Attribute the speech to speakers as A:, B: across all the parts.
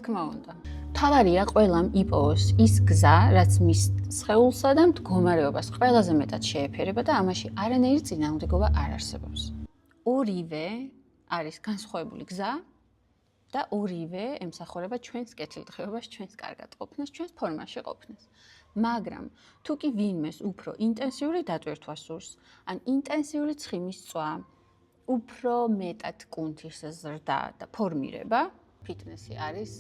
A: თქმა უნდა. თავარია ყველამ იპოვოს ის გზა, რაც მის სხეულსა და მდგომარეობას ყველაზე მეტად შეეფერება და ამაში არანაირი წინააღმდეგობა არ არსებობს. ორივე არის განსხვავებული გზა და ორივე ემსახურება ჩვენს კეთილდღეობას, ჩვენს კარგად ყოფნას, ჩვენს ფორმაში ყოფნას. მაგრამ თუ კი ვინმეს უფრო ინტენსიური დატვირთვა სურს, ან ინტენსიური ცხიმის წვა, უფრო მეტად კუნთის ზრდა და ფორმირება, ფიტნესი არის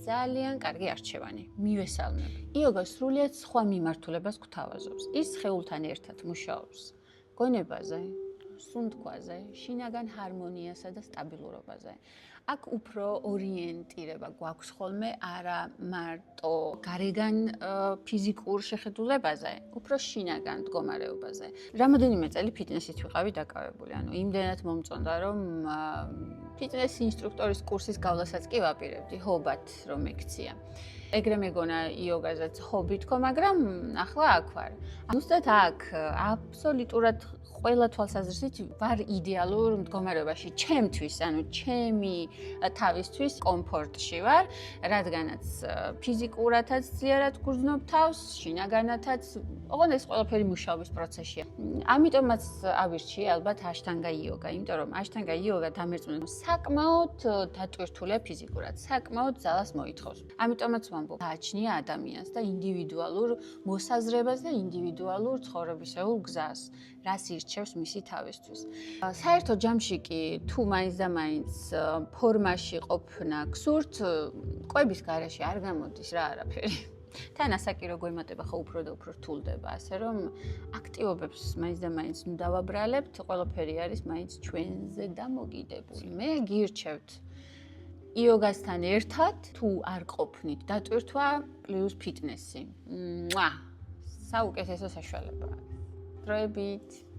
A: ძალიან კარგი არჩევანი. მივესალმები. იოგა სრულიად სხვა მიმართულებას გვთავაზობს. ის სხეულთან ერთად მუშაობს გონებაზე, სუნთქვაზე, შინაგან ჰარმონიასა და სტაბილურობაზე. აქ უფრო ორიენტირება გვაქვს ხოლმე არა მარტო გარეგან ფიზიკურ შეხედულებაზე, უფრო შინაგან მდგომარეობაზე. რამოდენიმე წელი ფიტნესით ვიყავი დაკავებული, ანუ იმდენად მომწონდა, რომ ფიტნეს ინსტრუქტორის კურსის გავლასაც კი ვაპირებდი, ჰობად რომ ექცია. ეგრე მეგონა იოგაზეც ჰობი თქო, მაგრამ ახლა აქ ვარ. ზუსტად აქ აბსოლუტურად ყველა თვალსაზრისით ვარ იდეალურ მდგომარეობაში, ჩემთვის, ანუ ჩემი თავისთვის კომფორტში ვარ, რადგანაც ფიზიკურათაც ძლიერად გრძნობ თავს, შინაგანათაც, ოღონდ ეს ყველაფერი მუშაობის პროცესია. ამიტომაც ავირჩიე ალბათ აშტანგა იოგა, იმიტომ რომ აშტანგა იოგა დამერწმუნდა საკმაოდ დატვირთულია ფიზიკურად, საკმაოდ ძალას მოითხოვს. ამიტომაც ვამბობ, გააჩნია ადამიანს და ინდივიდუალურ მოსაზრებას და ინდივიდუალურ ცხოვრებისეულ გზას, რას ირჩევს მისი თავისთვის. საერთო ჯამში კი თუ მაინც და მაინც ფორმაში ყოფნა გსურთ, კვების გარეშე არ გამოდის რა არაფერი. თან ასაკირო გვემატება ხო უფრო და უფრო რთულდება, ასე რომ აქტივობებს მაინც და მაინც დავაბრალებთ, ყველაფერი არის მაინც ჩვენზე დამოკიდებული. მე გირჩევთ იოგასთან ერთად თუ არ ყოფნით დატვირთვა პლუს ფიტნესი. საუკეთესო საშუალებაა. დროებით